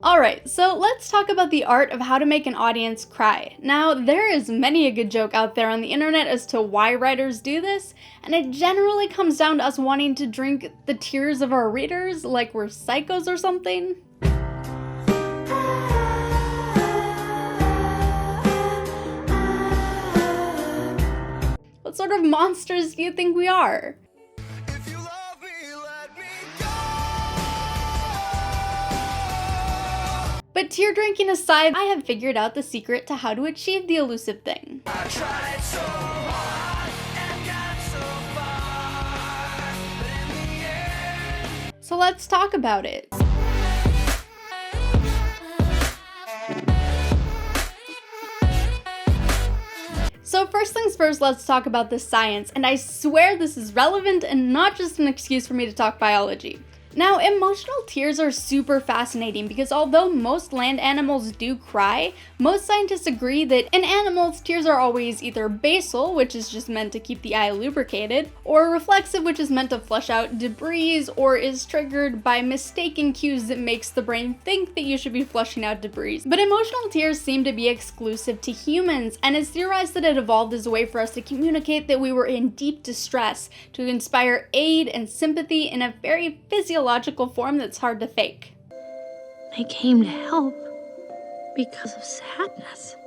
Alright, so let's talk about the art of how to make an audience cry. Now, there is many a good joke out there on the internet as to why writers do this, and it generally comes down to us wanting to drink the tears of our readers like we're psychos or something. What sort of monsters do you think we are? But tear drinking aside, I have figured out the secret to how to achieve the elusive thing. I tried so hard and got so far, but in the end... So let's talk about it. So first things first, let's talk about the science, and I swear this is relevant and not just an excuse for me to talk biology. Now, emotional tears are super fascinating because although most land animals do cry, most scientists agree that in animals, tears are always either basal, which is just meant to keep the eye lubricated, or reflexive, which is meant to flush out debris or is triggered by mistaken cues that makes the brain think that you should be flushing out debris. But emotional tears seem to be exclusive to humans, and it's theorized that it evolved as a way for us to communicate that we were in deep distress, to inspire aid and sympathy in a very physiological form that's hard to fake. They came to help because of sadness.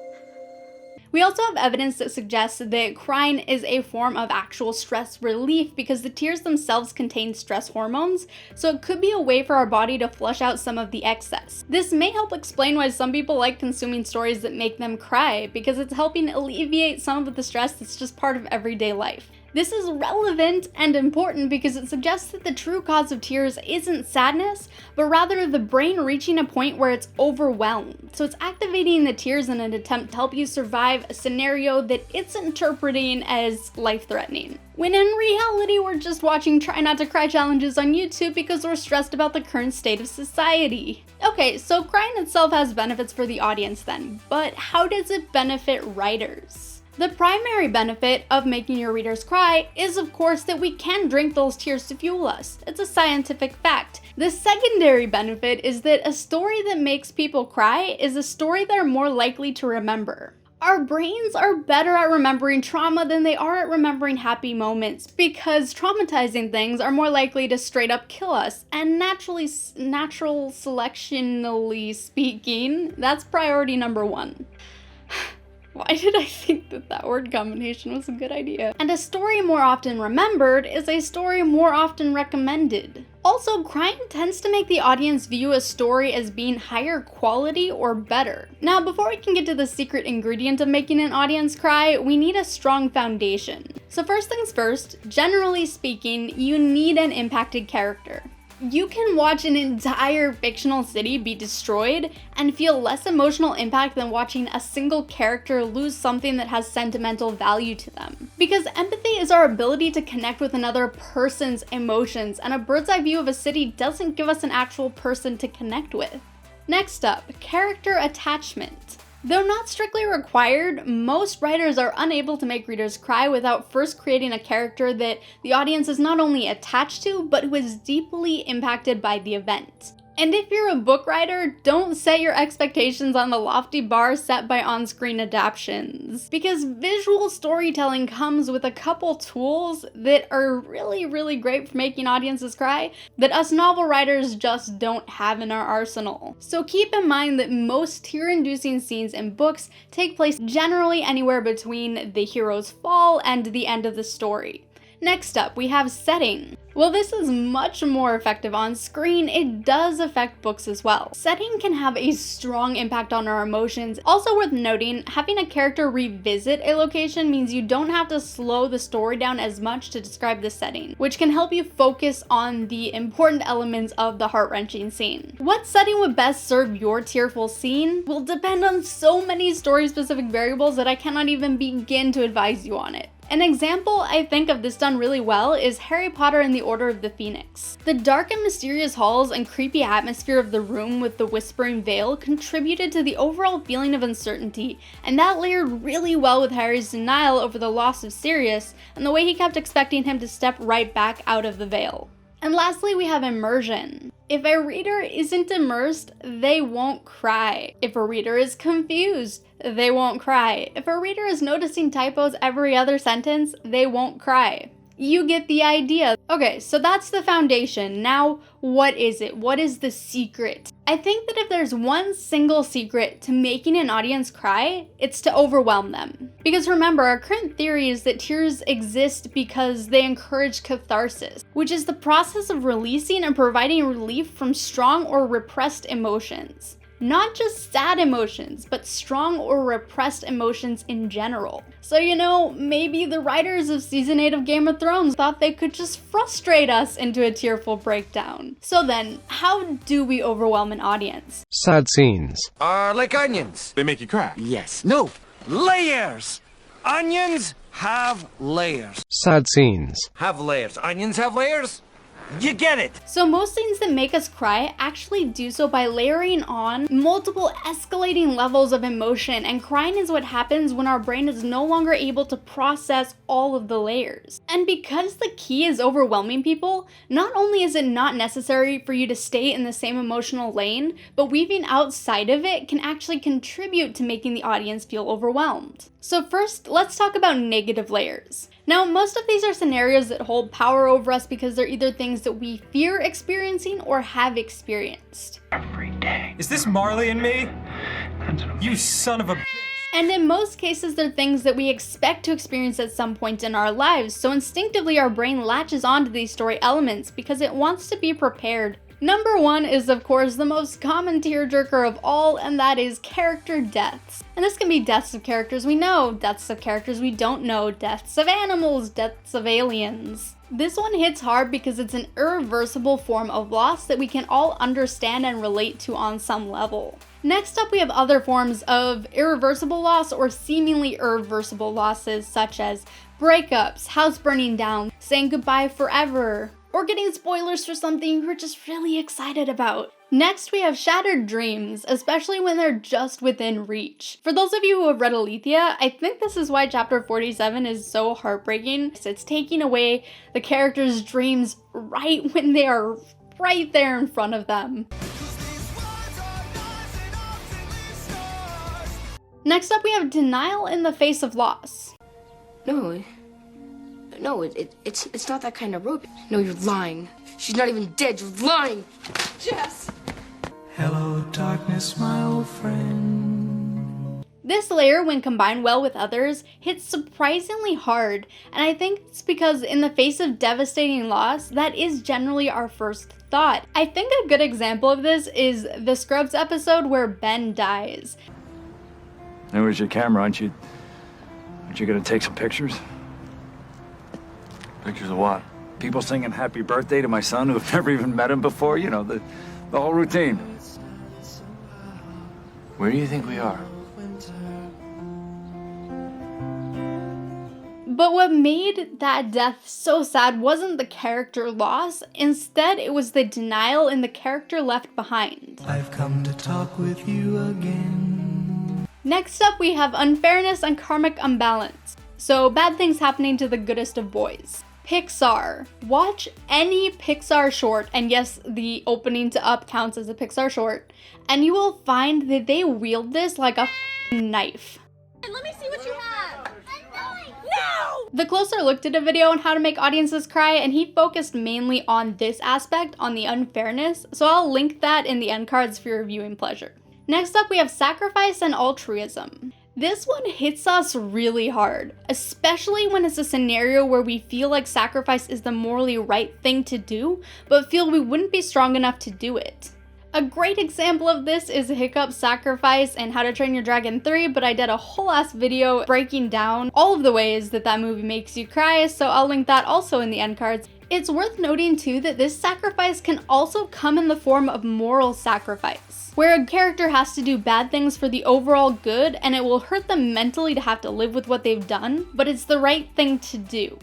We also have evidence that suggests that crying is a form of actual stress relief because the tears themselves contain stress hormones, so it could be a way for our body to flush out some of the excess. This may help explain why some people like consuming stories that make them cry, because it's helping alleviate some of the stress that's just part of everyday life. This is relevant and important because it suggests that the true cause of tears isn't sadness, but rather the brain reaching a point where it's overwhelmed. So it's activating the tears in an attempt to help you survive a scenario that it's interpreting as life-threatening. When in reality, we're just watching Try Not to Cry challenges on YouTube because we're stressed about the current state of society. Okay, so crying itself has benefits for the audience then, but how does it benefit writers? The primary benefit of making your readers cry is, of course, that we can drink those tears to fuel us. It's a scientific fact. The secondary benefit is that a story that makes people cry is a story they're more likely to remember. Our brains are better at remembering trauma than they are at remembering happy moments because traumatizing things are more likely to straight up kill us, and natural selectionally speaking, that's priority number one. Why did I think that word combination was a good idea? And a story more often remembered is a story more often recommended. Also, crying tends to make the audience view a story as being higher quality or better. Now, before we can get to the secret ingredient of making an audience cry, we need a strong foundation. So first things first, generally speaking, you need an impacted character. You can watch an entire fictional city be destroyed and feel less emotional impact than watching a single character lose something that has sentimental value to them. Because empathy is our ability to connect with another person's emotions, and a bird's eye view of a city doesn't give us an actual person to connect with. Next up, character attachment. Though not strictly required, most writers are unable to make readers cry without first creating a character that the audience is not only attached to, but who is deeply impacted by the event. And if you're a book writer, don't set your expectations on the lofty bar set by on-screen adaptations. Because visual storytelling comes with a couple tools that are really great for making audiences cry that us novel writers just don't have in our arsenal. So keep in mind that most tear-inducing scenes in books take place generally anywhere between the hero's fall and the end of the story. Next up, we have setting. While this is much more effective on screen, it does affect books as well. Setting can have a strong impact on our emotions. Also worth noting, having a character revisit a location means you don't have to slow the story down as much to describe the setting, which can help you focus on the important elements of the heart-wrenching scene. What setting would best serve your tearful scene will depend on so many story-specific variables that I cannot even begin to advise you on it. An example I think of this done really well is Harry Potter and the Order of the Phoenix. The dark and mysterious halls and creepy atmosphere of the room with the whispering veil contributed to the overall feeling of uncertainty, and that layered really well with Harry's denial over the loss of Sirius and the way he kept expecting him to step right back out of the veil. And lastly, we have immersion. If a reader isn't immersed, they won't cry. If a reader is confused, they won't cry. If a reader is noticing typos every other sentence, they won't cry. You get the idea. Okay, so that's the foundation. Now, what is it? What is the secret? I think that if there's one single secret to making an audience cry, it's to overwhelm them. Because remember, our current theory is that tears exist because they encourage catharsis, which is the process of releasing and providing relief from strong or repressed emotions. Not just sad emotions, but strong or repressed emotions in general. So maybe the writers of Season 8 of Game of Thrones thought they could just frustrate us into a tearful breakdown. So then, how do we overwhelm an audience? Sad scenes are like onions. They make you cry. Yes. No. Layers. Onions have layers. Sad scenes Have layers. Onions have layers. You get it! So most things that make us cry actually do so by layering on multiple escalating levels of emotion, and crying is what happens when our brain is no longer able to process all of the layers. And because the key is overwhelming people, not only is it not necessary for you to stay in the same emotional lane, but weaving outside of it can actually contribute to making the audience feel overwhelmed. So first, let's talk about negative layers. Now, most of these are scenarios that hold power over us because they're either things that we fear experiencing or have experienced. Every day. Is this Marley and me? You son of a bitch. And in most cases, they're things that we expect to experience at some point in our lives, so instinctively our brain latches onto these story elements because it wants to be prepared. Number one is, of course, the most common tearjerker of all, and that is character deaths. And this can be deaths of characters we know, deaths of characters we don't know, deaths of animals, deaths of aliens. This one hits hard because it's an irreversible form of loss that we can all understand and relate to on some level. Next up, we have other forms of irreversible loss or seemingly irreversible losses, such as breakups, house burning down, saying goodbye forever, or getting spoilers for something you're just really excited about. Next, we have shattered dreams, especially when they're just within reach. For those of you who have read ALETHEIA, I think this is why chapter 47 is so heartbreaking. It's taking away the characters' dreams right when they are right there in front of them. Next up, we have denial in the face of loss. No, it's not that kind of rope. No, you're lying. She's not even dead. You're lying. Jess! Hello, darkness, my old friend. This layer, when combined well with others, hits surprisingly hard, and I think it's because in the face of devastating loss, that is generally our first thought. I think a good example of this is the Scrubs episode where Ben dies. Where's your camera? Aren't you gonna take some pictures? Pictures of what? People singing happy birthday to my son who've never even met him before? You know, the whole routine. Where do you think we are? But what made that death so sad wasn't the character loss, instead it was the denial in the character left behind. I've come to talk with you again. Next up, we have unfairness and karmic imbalance. So bad things happening to the goodest of boys. Pixar. Watch any Pixar short, and yes, the opening to Up counts as a Pixar short, and you will find that they wield this like a knife. Let me see what you have. No! The Closer Look did a video on how to make audiences cry, and he focused mainly on this aspect, on the unfairness, so I'll link that in the end cards for your viewing pleasure. Next up, we have sacrifice and altruism. This one hits us really hard, especially when it's a scenario where we feel like sacrifice is the morally right thing to do, but feel we wouldn't be strong enough to do it. A great example of this is Hiccup's sacrifice and How to Train Your Dragon 3, but I did a whole ass video breaking down all of the ways that that movie makes you cry, so I'll link that also in the end cards. It's worth noting too that this sacrifice can also come in the form of moral sacrifice, where a character has to do bad things for the overall good and it will hurt them mentally to have to live with what they've done, but it's the right thing to do.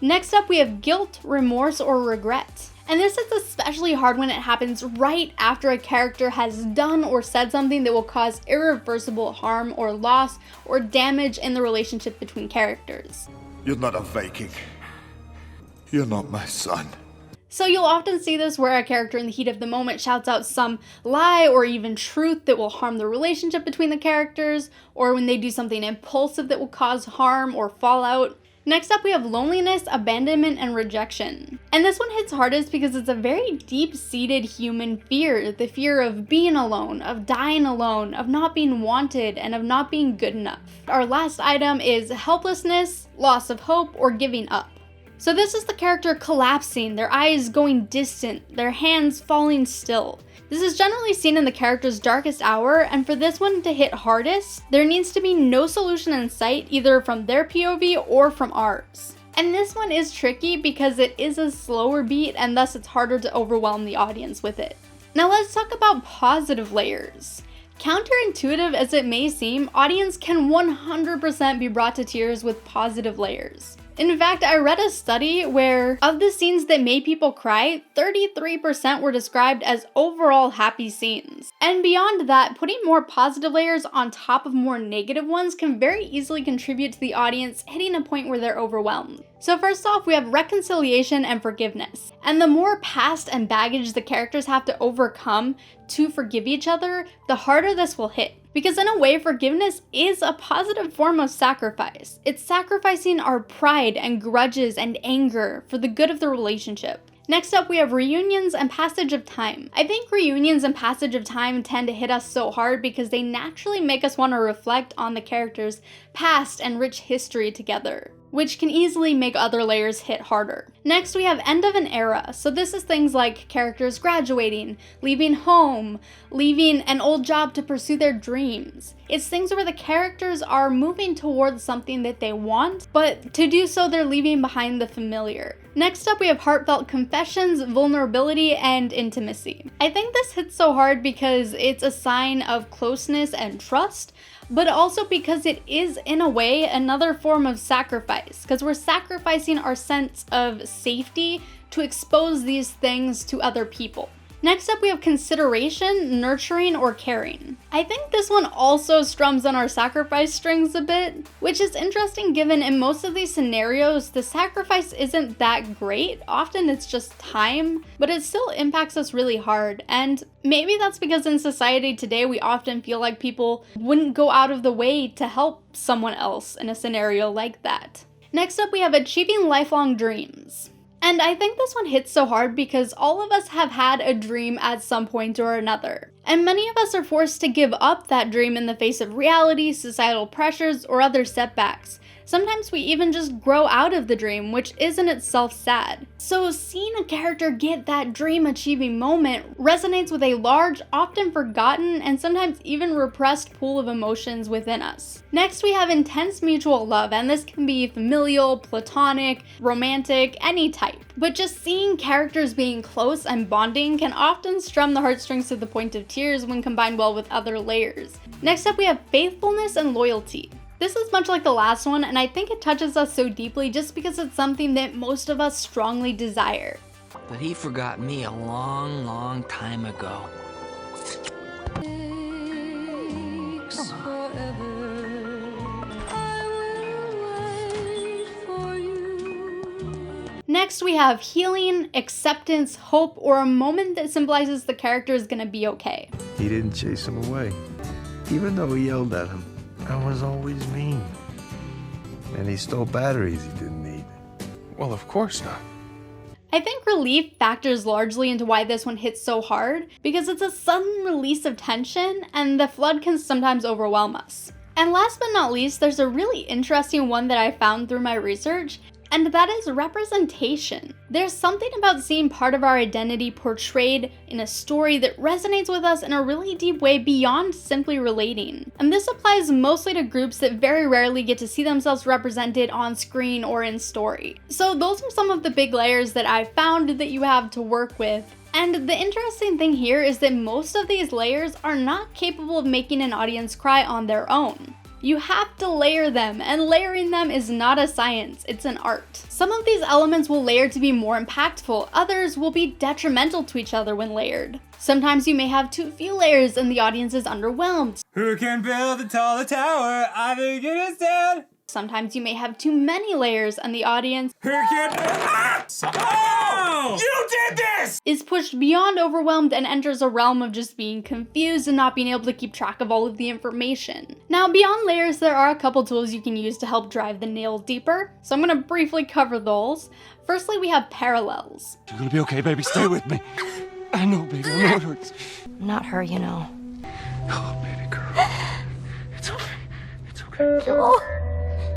Next up, we have guilt, remorse, or regret. And this is especially hard when it happens right after a character has done or said something that will cause irreversible harm or loss or damage in the relationship between characters. You're not a Viking. You're not my son. So you'll often see this where a character in the heat of the moment shouts out some lie or even truth that will harm the relationship between the characters, or when they do something impulsive that will cause harm or fallout. Next up, we have loneliness, abandonment, and rejection. And this one hits hardest because it's a very deep-seated human fear. The fear of being alone, of dying alone, of not being wanted, and of not being good enough. Our last item is helplessness, loss of hope, or giving up. So this is the character collapsing, their eyes going distant, their hands falling still. This is generally seen in the character's darkest hour, and for this one to hit hardest, there needs to be no solution in sight, either from their POV or from ours. And this one is tricky because it is a slower beat, and thus it's harder to overwhelm the audience with it. Now let's talk about positive layers. Counterintuitive as it may seem, audience can 100% be brought to tears with positive layers. In fact, I read a study where, of the scenes that made people cry, 33% were described as overall happy scenes. And beyond that, putting more positive layers on top of more negative ones can very easily contribute to the audience hitting a point where they're overwhelmed. So first off, we have reconciliation and forgiveness. And the more past and baggage the characters have to overcome to forgive each other, the harder this will hit. Because in a way, forgiveness is a positive form of sacrifice. It's sacrificing our pride and grudges and anger for the good of the relationship. Next up, we have reunions and passage of time. I think reunions and passage of time tend to hit us so hard because they naturally make us want to reflect on the characters' past and rich history together, which can easily make other layers hit harder. Next, we have end of an era. So this is things like characters graduating, leaving home, leaving an old job to pursue their dreams. It's things where the characters are moving towards something that they want, but to do so, they're leaving behind the familiar. Next up, we have heartfelt confessions, vulnerability, and intimacy. I think this hits so hard because it's a sign of closeness and trust, but also because it is, in a way, another form of sacrifice, because we're sacrificing our sense of safety to expose these things to other people. Next up, we have consideration, nurturing, or caring. I think this one also strums on our sacrifice strings a bit, which is interesting given in most of these scenarios, the sacrifice isn't that great. Often it's just time, but it still impacts us really hard. And maybe that's because in society today, we often feel like people wouldn't go out of the way to help someone else in a scenario like that. Next up, we have achieving lifelong dreams. And I think this one hits so hard because all of us have had a dream at some point or another. And many of us are forced to give up that dream in the face of reality, societal pressures, or other setbacks. Sometimes we even just grow out of the dream, which is in itself sad. So seeing a character get that dream achieving moment resonates with a large, often forgotten, and sometimes even repressed pool of emotions within us. Next, we have intense mutual love, and this can be familial, platonic, romantic, any type. But just seeing characters being close and bonding can often strum the heartstrings to the point of tears when combined well with other layers. Next up, we have faithfulness and loyalty. This is much like the last one, and I think it touches us so deeply just because it's something that most of us strongly desire. But he forgot me a long, long time ago. Next, we have healing, acceptance, hope, or a moment that symbolizes the character is gonna be okay. He didn't chase him away, even though he yelled at him. I was always mean. And he stole batteries he didn't need. Well, of course not. I think relief factors largely into why this one hits so hard, because it's a sudden release of tension, and the flood can sometimes overwhelm us. And last but not least, there's a really interesting one that I found through my research, and that is representation. There's something about seeing part of our identity portrayed in a story that resonates with us in a really deep way beyond simply relating. And this applies mostly to groups that very rarely get to see themselves represented on screen or in story. So those are some of the big layers that I found that you have to work with. And the interesting thing here is that most of these layers are not capable of making an audience cry on their own. You have to layer them, and layering them is not a science, it's an art. Some of these elements will layer to be more impactful, others will be detrimental to each other when layered. Sometimes you may have too few layers and the audience is underwhelmed. Who can build a taller tower? I think it is dead. Sometimes you may have too many layers and the audience You did this! is pushed beyond overwhelmed and enters a realm of just being confused and not being able to keep track of all of the information. Now, beyond layers, there are a couple tools you can use to help drive the nail deeper, so I'm gonna briefly cover those. Firstly, we have parallels. You're gonna be okay, baby. Stay with me. I know, baby. I know it hurts. Not her, you know. Oh, baby girl. It's okay. It's okay.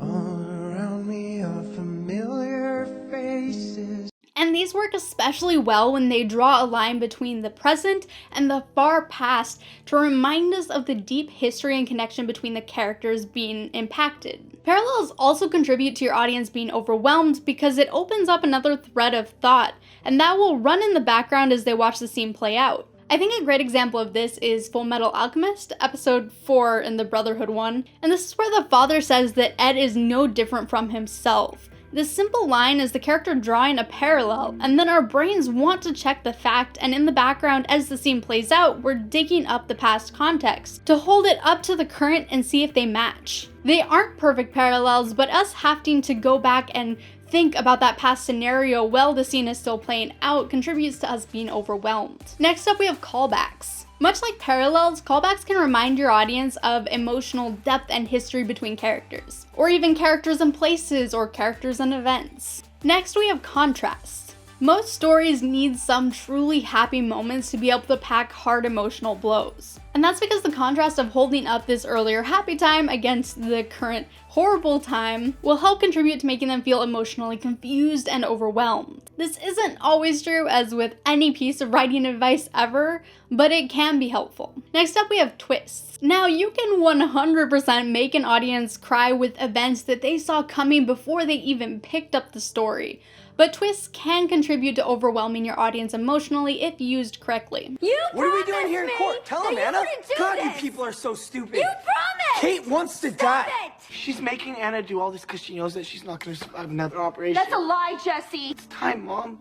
Around me are familiar faces. And these work especially well when they draw a line between the present and the far past to remind us of the deep history and connection between the characters being impacted. Parallels also contribute to your audience being overwhelmed because it opens up another thread of thought, and that will run in the background as they watch the scene play out. I think a great example of this is Full Metal Alchemist, episode 4 in the Brotherhood one, and this is where the father says that Ed is no different from himself. This simple line is the character drawing a parallel, and then our brains want to check the fact, and in the background as the scene plays out, we're digging up the past context to hold it up to the current and see if they match. They aren't perfect parallels, but us having to go back and think about that past scenario while the scene is still playing out contributes to us being overwhelmed. Next up, we have callbacks. Much like parallels, callbacks can remind your audience of emotional depth and history between characters, or even characters and places or characters and events. Next, we have contrasts. Most stories need some truly happy moments to be able to pack hard emotional blows. And that's because the contrast of holding up this earlier happy time against the current horrible time will help contribute to making them feel emotionally confused and overwhelmed. This isn't always true, as with any piece of writing advice ever, but it can be helpful. Next up, we have twists. Now, you can 100% make an audience cry with events that they saw coming before they even picked up the story. But twists can contribute to overwhelming your audience emotionally if used correctly. What are we doing here in court? Tell him, Anna. God, you people are so stupid. You promised! Kate wants to die. It! She's making Anna do all this because she knows that she's not going to survive another operation. That's a lie, Jesse. It's time, Mom.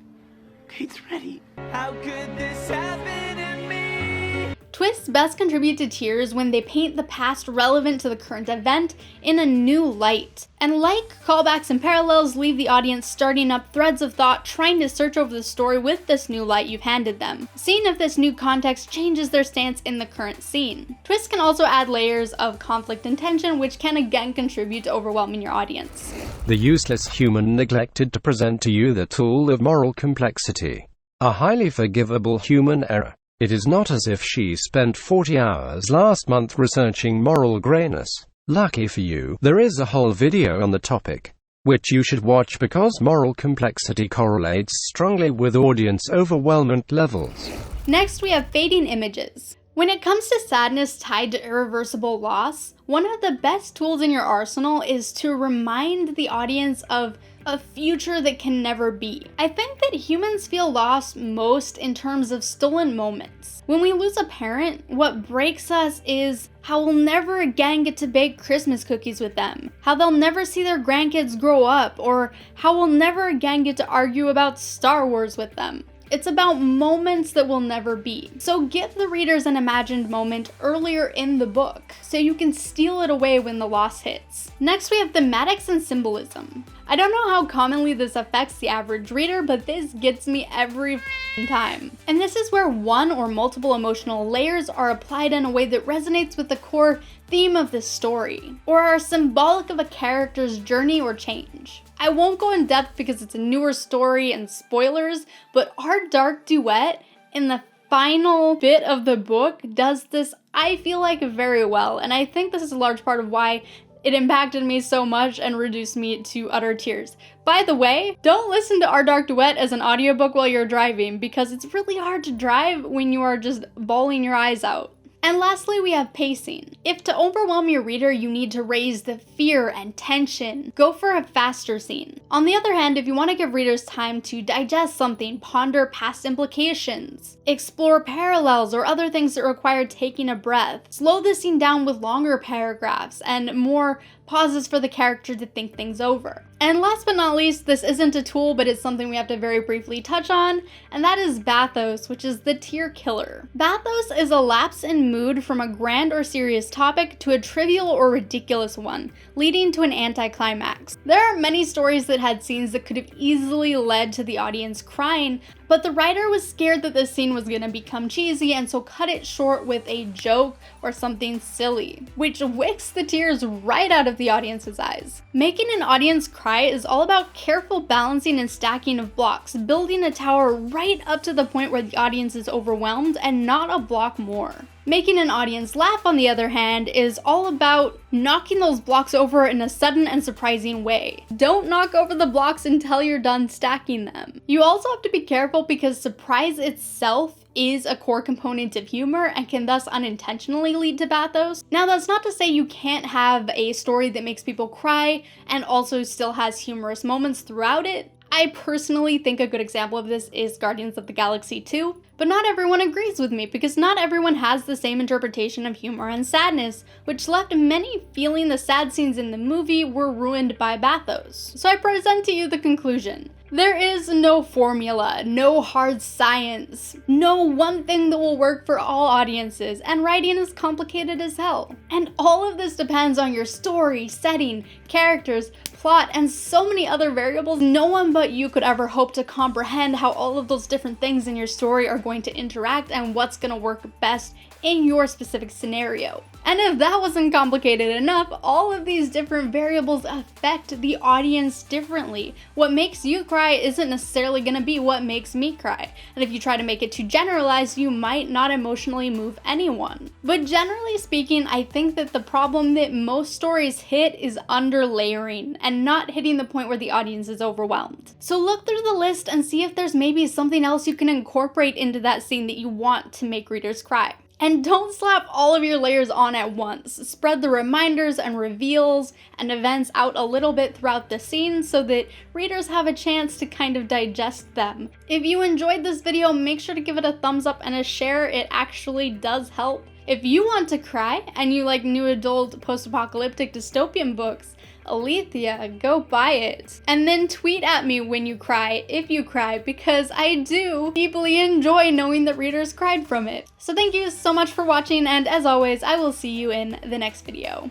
Kate's ready. How could this happen to me? Twists best contribute to tears when they paint the past relevant to the current event in a new light. And like callbacks and parallels, leave the audience starting up threads of thought trying to search over the story with this new light you've handed them, seeing if this new context changes their stance in the current scene. Twists can also add layers of conflict and tension, which can again contribute to overwhelming your audience. The useless human neglected to present to you the tool of moral complexity. A highly forgivable human error. It is not as if she spent 40 hours last month researching moral grayness. Lucky for you, there is a whole video on the topic, which you should watch because moral complexity correlates strongly with audience overwhelmment levels. Next, we have fading images. When it comes to sadness tied to irreversible loss, one of the best tools in your arsenal is to remind the audience of a future that can never be. I think that humans feel lost most in terms of stolen moments. When we lose a parent, what breaks us is how we'll never again get to bake Christmas cookies with them, how they'll never see their grandkids grow up, or how we'll never again get to argue about Star Wars with them. It's about moments that will never be. So give the readers an imagined moment earlier in the book, so you can steal it away when the loss hits. Next, we have thematics and symbolism. I don't know how commonly this affects the average reader, but this gets me every time. And this is where one or multiple emotional layers are applied in a way that resonates with the core theme of the story, or are symbolic of a character's journey or change. I won't go in depth because it's a newer story and spoilers, but our dark duet in the final bit of the book does this, I feel like, very well, and I think this is a large part of why it impacted me so much and reduced me to utter tears. By the way, don't listen to Our Dark Duet as an audiobook while you're driving, because it's really hard to drive when you are just bawling your eyes out. And lastly, we have pacing. If to overwhelm your reader you need to raise the fear and tension, go for a faster scene. On the other hand, if you want to give readers time to digest something, ponder past implications, explore parallels or other things that require taking a breath, slow the scene down with longer paragraphs and more pauses for the character to think things over. And last but not least, this isn't a tool, but it's something we have to very briefly touch on, and that is Bathos, which is the tear killer. Bathos is a lapse in mood from a grand or serious topic to a trivial or ridiculous one, leading to an anticlimax. There are many stories that had scenes that could have easily led to the audience crying, but the writer was scared that the scene was gonna become cheesy and so cut it short with a joke or something silly, which wicks the tears right out of the audience's eyes. Making an audience cry is all about careful balancing and stacking of blocks, building a tower right up to the point where the audience is overwhelmed and not a block more. Making an audience laugh, on the other hand, is all about knocking those blocks over in a sudden and surprising way. Don't knock over the blocks until you're done stacking them. You also have to be careful because surprise itself is a core component of humor and can thus unintentionally lead to bathos. Now, that's not to say you can't have a story that makes people cry and also still has humorous moments throughout it. I personally think a good example of this is Guardians of the Galaxy 2, but not everyone agrees with me because not everyone has the same interpretation of humor and sadness, which left many feeling the sad scenes in the movie were ruined by bathos. So I present to you the conclusion. There is no formula, no hard science, no one thing that will work for all audiences, and writing is complicated as hell. And all of this depends on your story, setting, characters, plot, and so many other variables. No one but you could ever hope to comprehend how all of those different things in your story are going to interact and what's going to work best in your specific scenario. And if that wasn't complicated enough, all of these different variables affect the audience differently. What makes you cry isn't necessarily going to be what makes me cry. And if you try to make it too generalized, you might not emotionally move anyone. But generally speaking, I think that the problem that most stories hit is underlayering and not hitting the point where the audience is overwhelmed. So look through the list and see if there's maybe something else you can incorporate into that scene that you want to make readers cry. And don't slap all of your layers on at once. Spread the reminders and reveals and events out a little bit throughout the scene so that readers have a chance to kind of digest them. If you enjoyed this video, make sure to give it a thumbs up and a share. It actually does help. If you want to cry and you like new adult post-apocalyptic dystopian books, ALETHEIA, go buy it. And then tweet at me when you cry, if you cry, because I do deeply enjoy knowing that readers cried from it. So thank you so much for watching, and as always, I will see you in the next video.